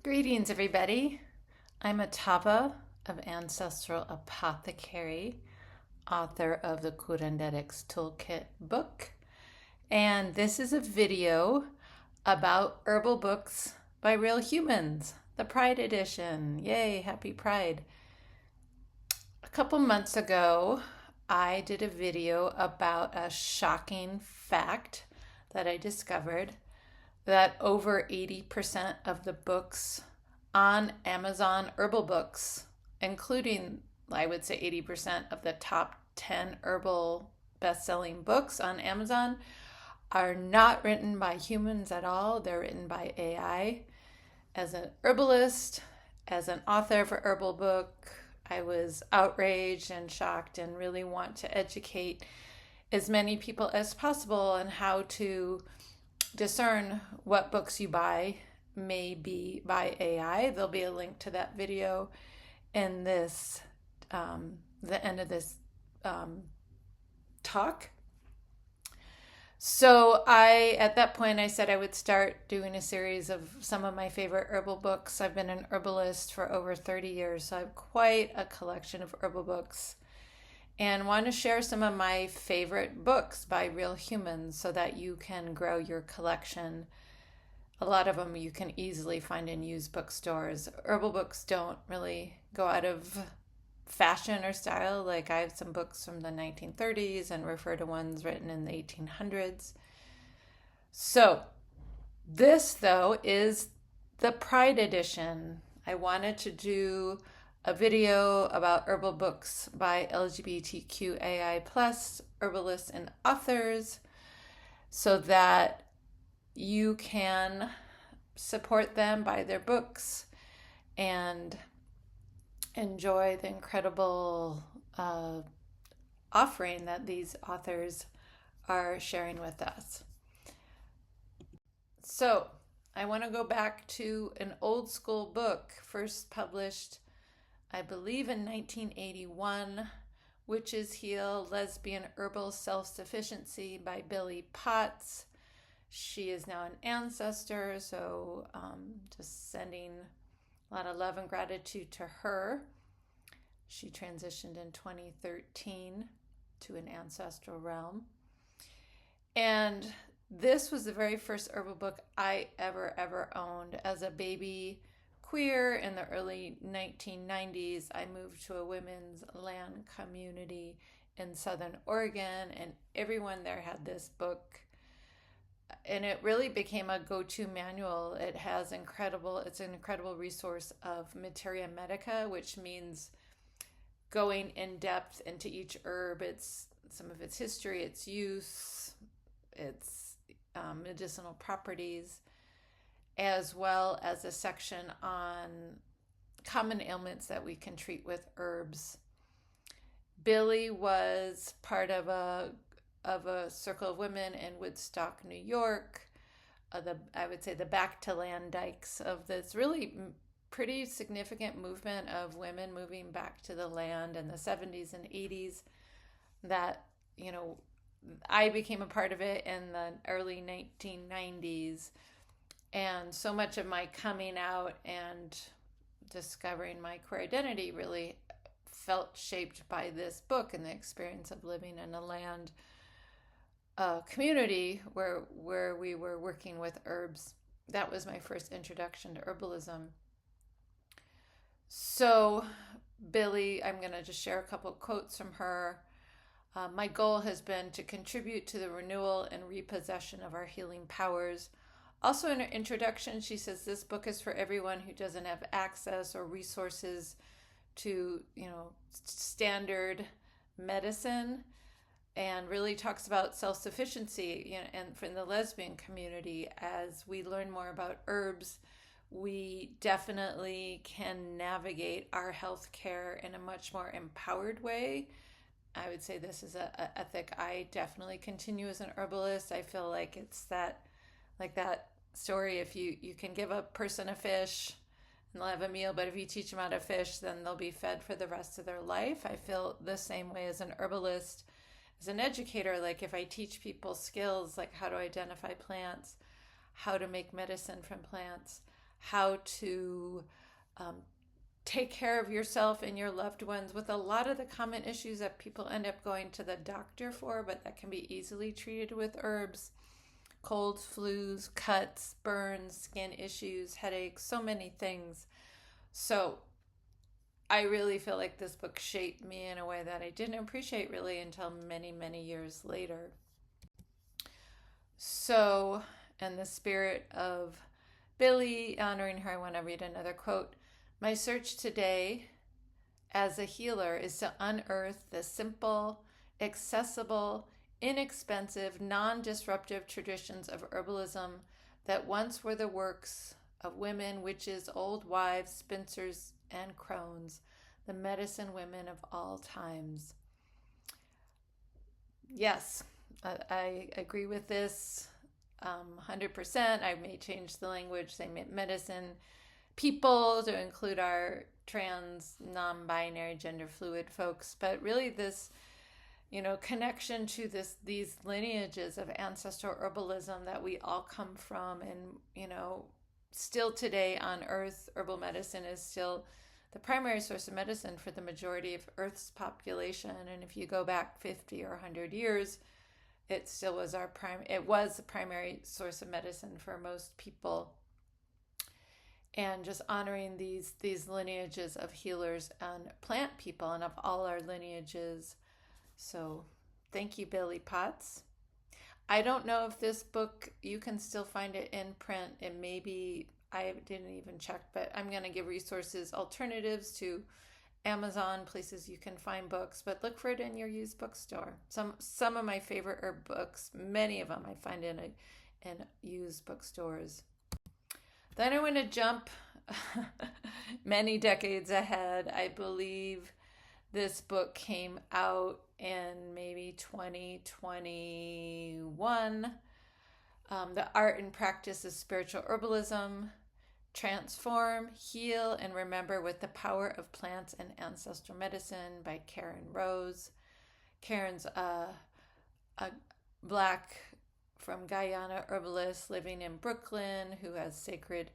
Greetings, everybody. I'm Atava of Ancestral Apothecary, author of the Curanderx Toolkit book. And this is a video about herbal books by real humans, the Pride Edition. Yay, happy Pride. A couple months ago, I did a video about a shocking fact that I discovered that over 80% of the books on Amazon herbal books, including, I would say, 80% of the top 10 herbal best-selling books on Amazon, are not written by humans at all. They're written by AI. As an herbalist, as an author of a herbal book, I was outraged and shocked and really want to educate as many people as possible on how to discern what books you buy may be by AI. There'll be a link to that video in this, the end of this talk. So at that point, I said I would start doing a series of some of my favorite herbal books. I've been an herbalist for over 30 years, so I have quite a collection of herbal books, and want to share some of my favorite books by real humans so that you can grow your collection. A lot of them you can easily find in used bookstores. Herbal books don't really go out of fashion or style. Like, I have some books from the 1930s and refer to ones written in the 1800s. So this, though, is the Pride Edition. I wanted to do a video about herbal books by LGBTQAI plus herbalists and authors so that you can support them, buy their books, and enjoy the incredible offering that these authors are sharing with us. So I want to go back to an old school book, first published I believe in 1981, Witches Heal Lesbian Herbal Self-Sufficiency by Billie Potts. She is now an ancestor, so just sending a lot of love and gratitude to her. She transitioned in 2013 to an ancestral realm. And this was the very first herbal book I ever owned. As a baby queer in the early 1990s, I moved to a women's land community in Southern Oregon, and everyone there had this book, and it really became a go-to manual. It's an incredible resource of materia medica, which means going in depth into each herb, some of its history, its use, its medicinal properties, as well as a section on common ailments that we can treat with herbs. Billie was part of a circle of women in Woodstock, New York. I would say the back to land dykes of this really pretty significant movement of women moving back to the land in the 70s and 80s. That, I became a part of it in the early 1990s. And so much of my coming out and discovering my queer identity really felt shaped by this book and the experience of living in a land community where we were working with herbs. That was my first introduction to herbalism. So Billie, I'm going to just share a couple of quotes from her. My goal has been to contribute to the renewal and repossession of our healing powers. Also in her introduction, she says this book is for everyone who doesn't have access or resources to, standard medicine, and really talks about self-sufficiency, and for the lesbian community. As we learn more about herbs, we definitely can navigate our health care in a much more empowered way. I would say this is a ethic I definitely continue as an herbalist. I feel like it's that story, if you can give a person a fish and they'll have a meal, but if you teach them how to fish, then they'll be fed for the rest of their life. I feel the same way as an herbalist, as an educator. Like, if I teach people skills like how to identify plants, how to make medicine from plants, how to take care of yourself and your loved ones with a lot of the common issues that people end up going to the doctor for, but that can be easily treated with herbs. Colds, flus, cuts, burns, skin issues, headaches, so many things. So I really feel like this book shaped me in a way that I didn't appreciate really until many, many years later. So, in the spirit of Billie, honoring her, I want to read another quote. My search today as a healer is to unearth the simple, accessible, inexpensive, non-disruptive traditions of herbalism that once were the works of women, witches, old wives, spinsters, and crones, the medicine women of all times. Yes, I agree with this 100%. I may change the language, say medicine people to include our trans, non-binary, gender fluid folks, but really this, connection to these lineages of ancestral herbalism that we all come from, and still today on Earth, herbal medicine is still the primary source of medicine for the majority of Earth's population. And if you go back 50 or 100 years, it still was it was the primary source of medicine for most people. And just honoring these lineages of healers and plant people and of all our lineages. So thank you, Billie Potts. I don't know if this book, you can still find it in print. It may be, I didn't even check, but I'm going to give resources, alternatives to Amazon, places you can find books, but look for it in your used bookstore. Some of my favorite herb books, many of them I find in used bookstores. Then I want to jump many decades ahead. I believe this book came out in maybe 2021. The Art and Practice of Spiritual Herbalism, Transform, Heal, and Remember with the Power of Plants and Ancestral Medicine by Karen Rose. Karen's a Black from Guyana herbalist living in Brooklyn who has Sacred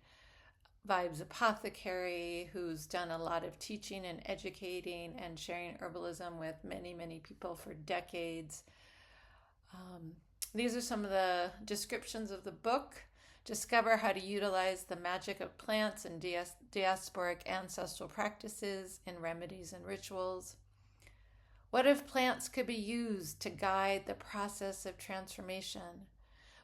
Vibes Apothecary, who's done a lot of teaching and educating and sharing herbalism with many, many people for decades. These are some of the descriptions of the book. Discover how to utilize the magic of plants and diasporic ancestral practices in remedies and rituals. What if plants could be used to guide the process of transformation?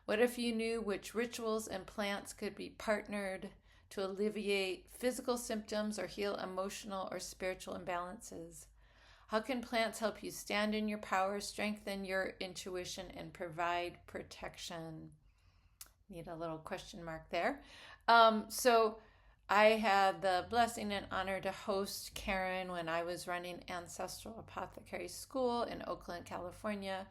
What if you knew which rituals and plants could be partnered to alleviate physical symptoms or heal emotional or spiritual imbalances? How can plants help you stand in your power, strengthen your intuition, and provide protection? Need a little question mark there. So I had the blessing and honor to host Karen when I was running Ancestral Apothecary School in Oakland, California.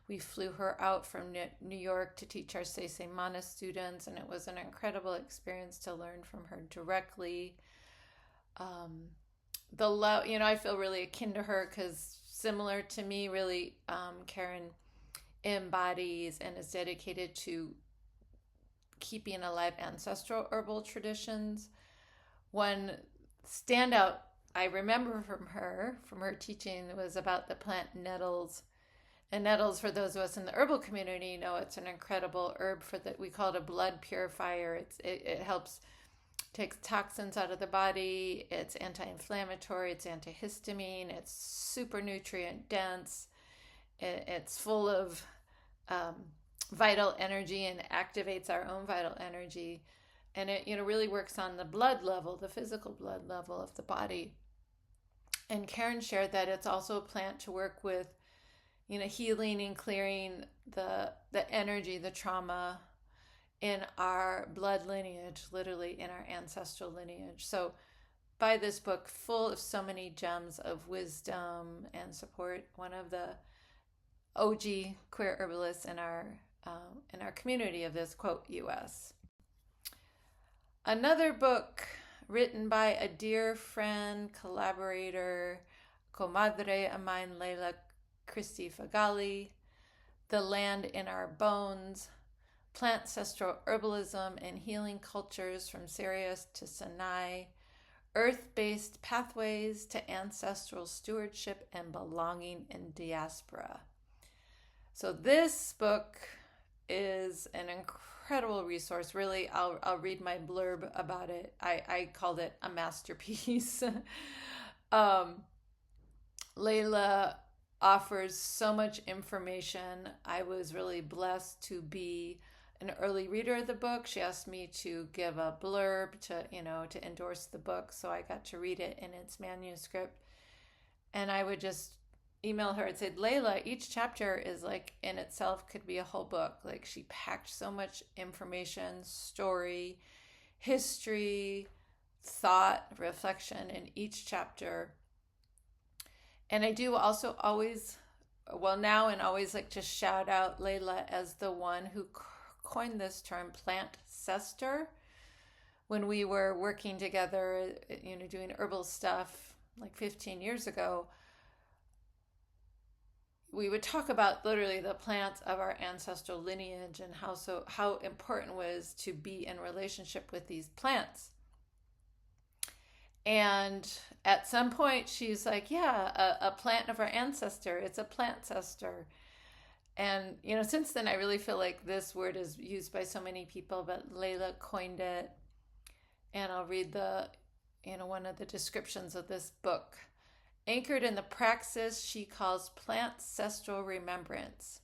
We flew her out from New York to teach our Seisei Mana students, and it was an incredible experience to learn from her directly. I feel really akin to her because similar to me, really, Karen embodies and is dedicated to keeping alive ancestral herbal traditions. One standout I remember from her teaching was about the plant nettles. And nettles, for those of us in the herbal community, know it's an incredible herb we call it a blood purifier. It helps takes toxins out of the body. It's anti-inflammatory. It's antihistamine. It's super nutrient dense. It's full of vital energy and activates our own vital energy. And it really works on the blood level, the physical blood level of the body. And Karen shared that it's also a plant to work with healing and clearing the energy, the trauma in our blood lineage, literally in our ancestral lineage. So by this book, full of so many gems of wisdom and support, one of the OG queer herbalists in our community of this, quote, US. Another book written by a dear friend, collaborator, comadre of mine, Layla Feghali, The Land in Our Bones, Ancestral Herbalism and Healing Cultures from Syria to Sinai, Earth-Based Pathways to Ancestral Stewardship and Belonging in Diaspora. So this book is an incredible resource. Really, I'll read my blurb about it. I called it a masterpiece. Layla offers so much information. I was really blessed to be an early reader of the book. She asked me to give a blurb to endorse the book, so I got to read it in its manuscript. And I would just email her and say, Layla, each chapter is like in itself could be a whole book. Like, she packed so much information, story, history, thought, reflection in each chapter. And I do also always like to shout out Layla as the one who coined this term, plant cester. When we were working together, doing herbal stuff like 15 years ago, we would talk about literally the plants of our ancestral lineage and how important it was to be in relationship with these plants. And at some point she's like, yeah, a plant of our ancestor, it's a plant cester. And, since then I really feel like this word is used by so many people, but Layla coined it. And I'll read one of the descriptions of this book. Anchored in the praxis she calls plant-cestral remembrance,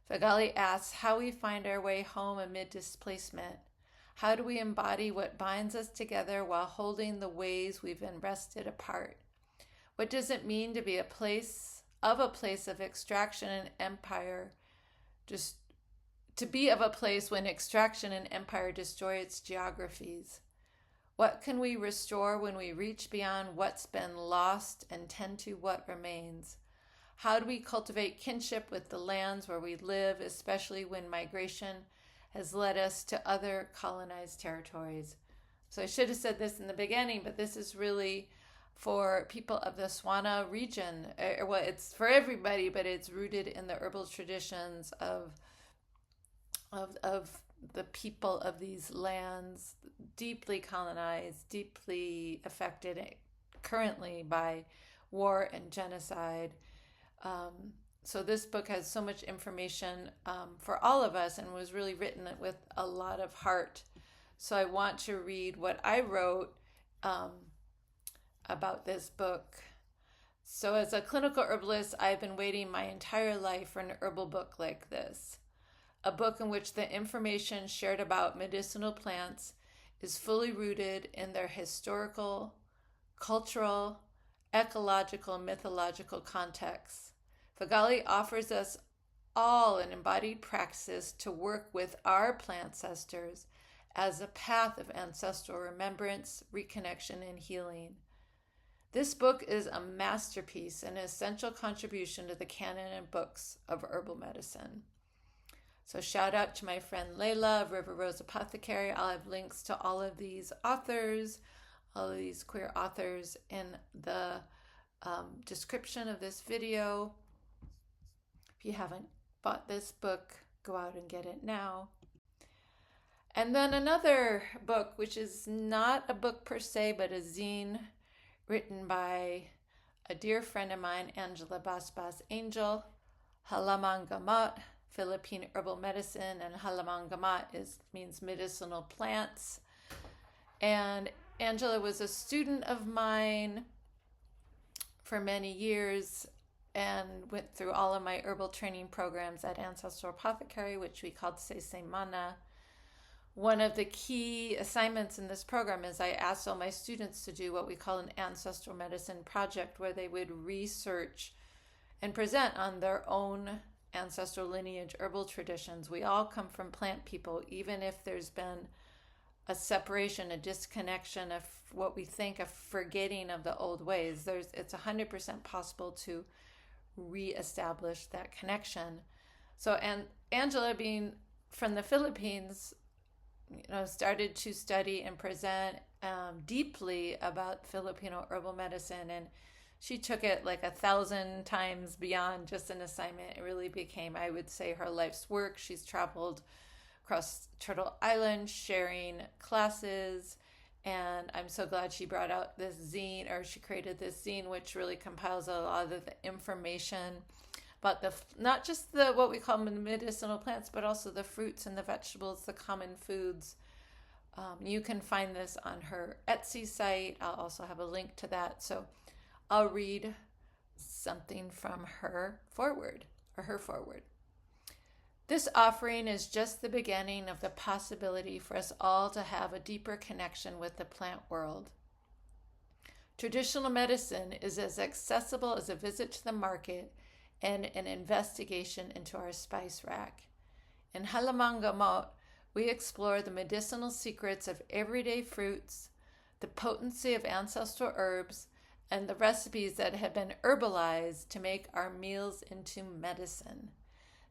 Feghali asks how we find our way home amid displacement. How do we embody what binds us together while holding the ways we've been wrested apart? What does it mean to be a place of extraction and empire, just to be of a place when extraction and empire destroy its geographies? What can we restore when we reach beyond what's been lost and tend to what remains? How do we cultivate kinship with the lands where we live, especially when migration has led us to other colonized territories? So I should have said this in the beginning, but this is really for people of the Swana region. Well, it's for everybody, but it's rooted in the herbal traditions of the people of these lands, deeply colonized, deeply affected currently by war and genocide. So this book has so much information for all of us and was really written with a lot of heart. So I want to read what I wrote about this book. So as a clinical herbalist, I've been waiting my entire life for an herbal book like this. A book in which the information shared about medicinal plants is fully rooted in their historical, cultural, ecological, mythological contexts. Feghali offers us all an embodied praxis to work with our plant ancestors as a path of ancestral remembrance, reconnection, and healing. This book is a masterpiece, an essential contribution to the canon and books of herbal medicine. So shout out to my friend Layla of River Rose Apothecary. I'll have links to all of these authors, all of these queer authors in the description of this video. If you haven't bought this book, go out and get it now. And then another book, which is not a book per se, but a zine written by a dear friend of mine, Angela Basbas Angel, Halamang Gamot, Philippine herbal medicine, and Halamang Gamot means medicinal plants. And Angela was a student of mine for many years and went through all of my herbal training programs at Ancestral Apothecary, which we called Mana. One of the key assignments in this program is I asked all my students to do what we call an ancestral medicine project, where they would research and present on their own ancestral lineage herbal traditions. We all come from plant people, even if there's been a separation, a disconnection, of what we think, a forgetting of the old ways. It's 100% possible to reestablish that connection. So, and Angela, being from the Philippines, started to study and present deeply about Filipino herbal medicine, and she took it like 1,000 times beyond just an assignment. It really became, I would say, her life's work. She's traveled across Turtle Island sharing classes. And I'm so glad she brought out this zine, or she created this zine, which really compiles a lot of the information about not just the what we call medicinal plants, but also the fruits and the vegetables, the common foods. You can find this on her Etsy site. I'll also have a link to that. So I'll read something from her foreword. This offering is just the beginning of the possibility for us all to have a deeper connection with the plant world. Traditional medicine is as accessible as a visit to the market and an investigation into our spice rack. In Halamang Gamot, we explore the medicinal secrets of everyday fruits, the potency of ancestral herbs, and the recipes that have been herbalized to make our meals into medicine.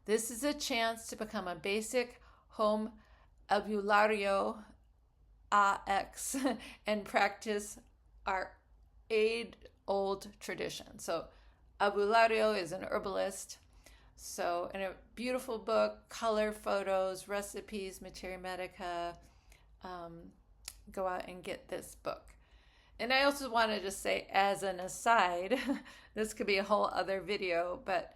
This is a chance to become a basic home herbulario AX and practice our age-old tradition. So herbulario is an herbalist. So in a beautiful book, color photos, recipes, materia medica. Go out and get this book. And I also wanted to say, as an aside, this could be a whole other video, but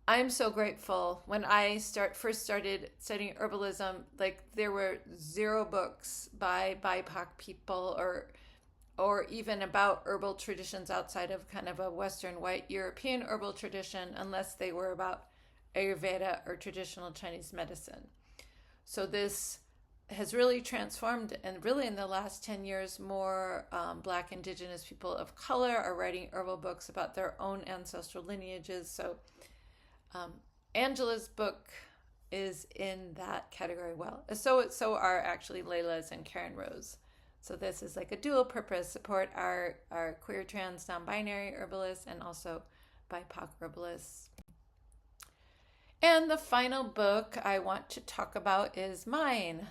I'm so grateful. When I first started studying herbalism, like there were 0 books by BIPOC people or even about herbal traditions outside of kind of a Western white European herbal tradition, unless they were about Ayurveda or traditional Chinese medicine. So this has really transformed, and really in the last 10 years, more Black Indigenous people of color are writing herbal books about their own ancestral lineages. So Angela's book is in that category. Well, so are actually Layla's and Karen Rose. So this is like a dual purpose: support our queer, trans, non-binary herbalists and also BIPOC herbalists. And the final book I want to talk about is mine,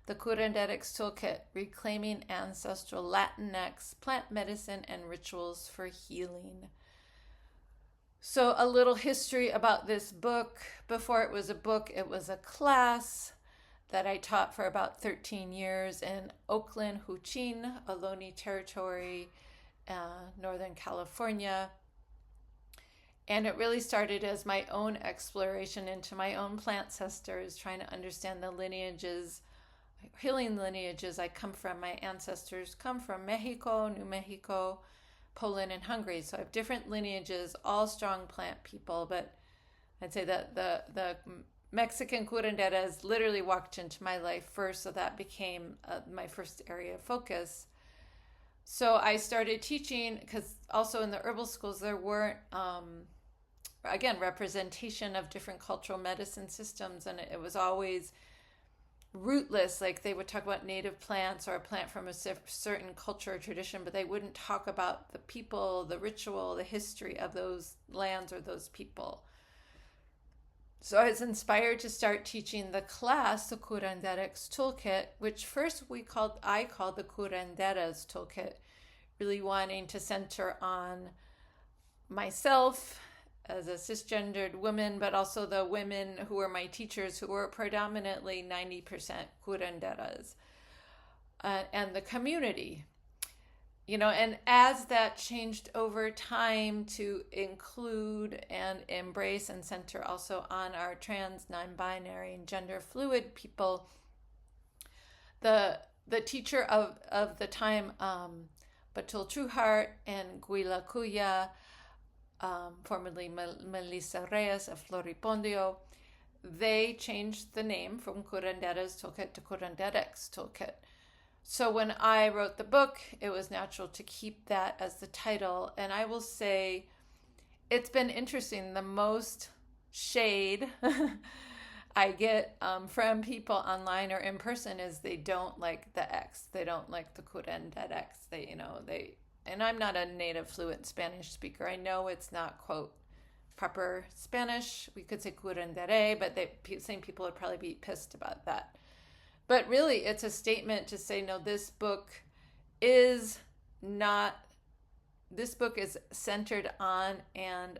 the Curanderx Toolkit, Reclaiming Ancestral Latinx Plant Medicine and Rituals for Healing. So a little history about this book. Before it was a book, it was a class that I taught for about 13 years in Oakland, Huichin, Ohlone Territory, Northern California. And it really started as my own exploration into my own plant ancestors, trying to understand the lineages, healing lineages I come from. My ancestors come from Mexico, New Mexico, Poland, and Hungary. So I have different lineages, all strong plant people, but I'd say that the Mexican curanderas literally walked into my life first, so that became my first area of focus. So I started teaching, because also in the herbal schools there weren't, again, representation of different cultural medicine systems, and it was always rootless. Like they would talk about native plants or a plant from a certain culture or tradition, but they wouldn't talk about the people, the ritual, the history of those lands or those people. So I was inspired to start teaching the class, the Curanderx Toolkit, which first I called the Curanderas Toolkit, really wanting to center on myself as a cisgendered woman, but also the women who were my teachers, who were predominantly 90% curanderas, and the community. And as that changed over time to include and embrace and center also on our trans, non-binary, and gender fluid people, the teacher of the time, Batul Trueheart and Guila Cuya, formerly Melissa Reyes of Floripondio, they changed the name from Curanderas Toolkit to Curanderx Toolkit. So when I wrote the book, it was natural to keep that as the title. And I will say it's been interesting. The most shade I get from people online or in person is they don't like the X. They don't like the Curanderx. And I'm not a native fluent Spanish speaker. I know it's not, quote, proper Spanish. We could say curandere, but same people would probably be pissed about that. But really, it's a statement to say, no, this book is centered on and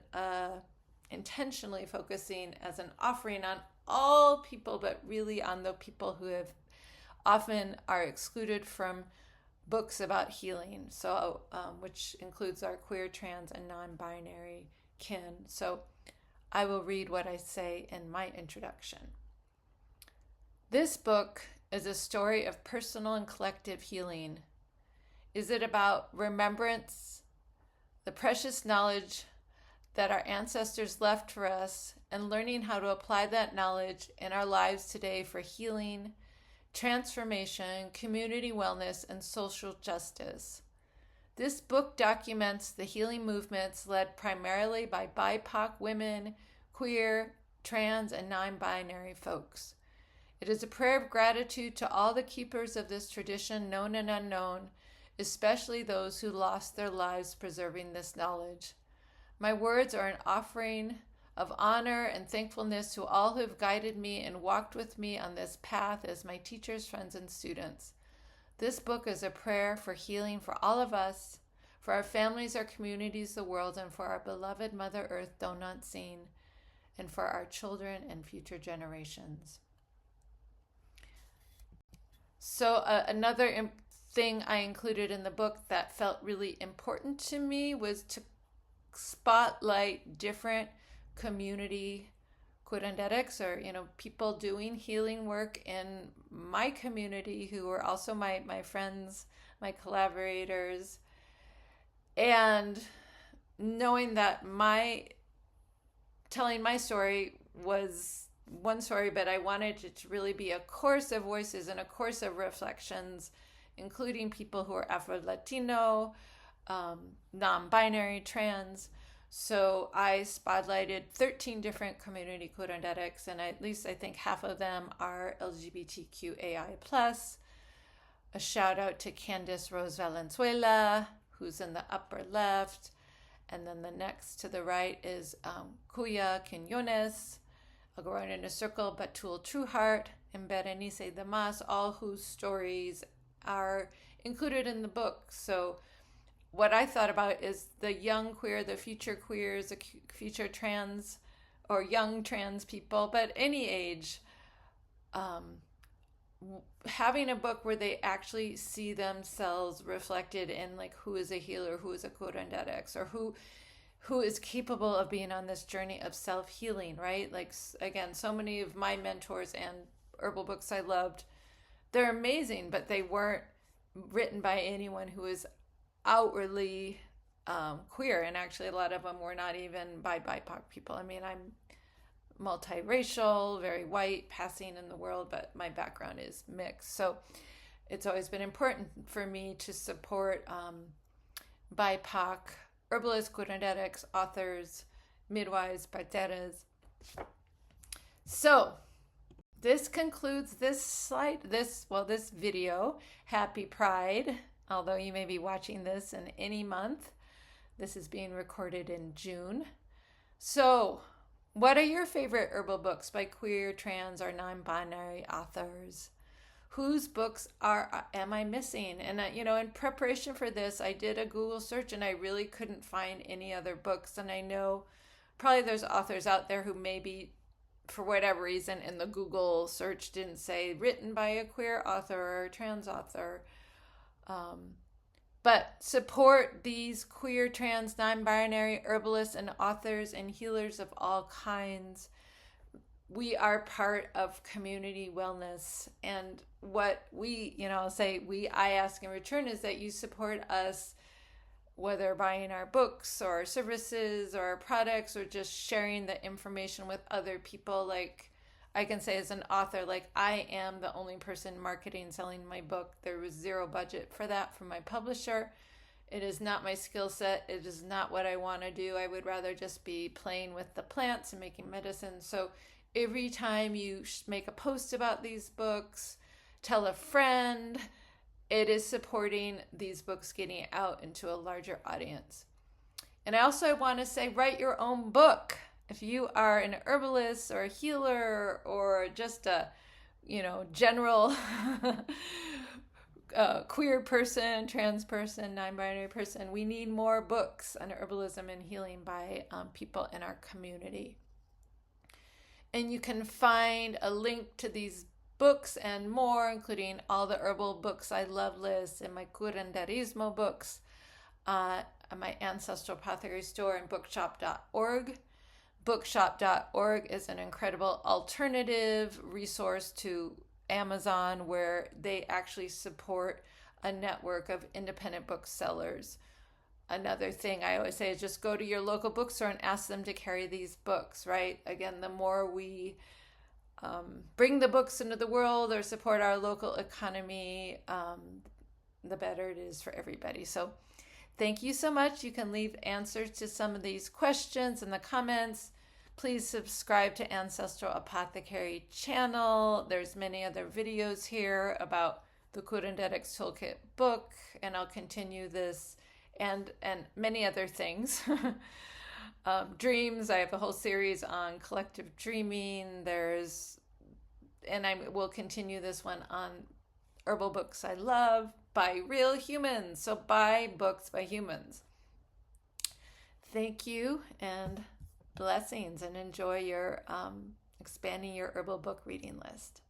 intentionally focusing as an offering on all people, but really on the people who have often are excluded from books about healing, so which includes our queer, trans, and non-binary kin. So I will read what I say in my introduction. This book is a story of personal and collective healing. Is it about remembrance, the precious knowledge that our ancestors left for us, and learning how to apply that knowledge in our lives today for healing, transformation, community wellness, and social justice? This book documents the healing movements led primarily by BIPOC women, queer, trans, and non-binary folks. It is a prayer of gratitude to all the keepers of this tradition, known and unknown, especially those who lost their lives preserving this knowledge. My words are an offering of honor and thankfulness to all who have guided me and walked with me on this path as my teachers, friends, and students. This book is a prayer for healing for all of us, for our families, our communities, the world, and for our beloved Mother Earth, though not seen, and for our children and future generations. So another thing I included in the book that felt really important to me was to spotlight different community Curanderx, or people doing healing work in my community who are also my friends, my collaborators, and knowing that telling my story was one story, but I wanted it to really be a course of voices and a course of reflections, including people who are Afro-Latino, non-binary, trans. So I spotlighted 13 different community Curanderx, and at least I think half of them are LGBTQAI+. A shout out to Candice Rose Valenzuela, who's in the upper left. And then the next to the right is Cuya Quinones. I'll go around in a circle, Batul Trueheart, and Berenice Damas, all whose stories are included in the book. So what I thought about is the young queer, the future queers, the future trans, or young trans people, but any age, having a book where they actually see themselves reflected in like who is a healer, who is a Curanderx, or who is capable of being on this journey of self-healing, right? Like, again, so many of my mentors and herbal books I loved, they're amazing, but they weren't written by anyone who is outwardly queer, and actually a lot of them were not even by BIPOC people. I mean, I'm multiracial, very white, passing in the world, but my background is mixed. So it's always been important for me to support BIPOC herbalists, Curanderx, authors, midwives, parteras. So this concludes this video. Happy Pride. Although you may be watching this in any month. This is being recorded in June. So, what are your favorite herbal books by queer, trans, or non-binary authors? Whose books am I missing? And in preparation for this, I did a Google search and I really couldn't find any other books. And I know probably there's authors out there who maybe, for whatever reason, in the Google search didn't say written by a queer author or a trans author. But support these queer, trans, non-binary herbalists and authors and healers of all kinds. We are part of community wellness, and what I ask in return is that you support us, whether buying our books or our services or our products, or just sharing the information with other people. Like, I can say as an author, like, I am the only person marketing, selling my book. There was zero budget for that from my publisher. It is not my skill set. It is not what I want to do. I would rather just be playing with the plants and making medicine. So every time you make a post about these books, tell a friend, it is supporting these books getting out into a larger audience. And I also want to say, write your own book. If you are an herbalist or a healer or just a, general queer person, trans person, non-binary person, we need more books on herbalism and healing by people in our community. And you can find a link to these books and more, including all the herbal books I love lists and my Curanderismo books, at my Ancestral Apothecary store and bookshop.org. Bookshop.org is an incredible alternative resource to Amazon, where they actually support a network of independent booksellers. Another thing I always say is just go to your local bookstore and ask them to carry these books, right? Again, the more we bring the books into the world or support our local economy, the better it is for everybody. So thank you so much. You can leave answers to some of these questions in the comments. Please subscribe to Ancestral Apothecary channel. There's many other videos here about the Curanderx Toolkit book, and I'll continue this and many other things. Dreams, I have a whole series on collective dreaming. And I will continue this one on herbal books I love by real humans. So buy books by humans. Thank you, and blessings, and enjoy your expanding your herbal book reading list.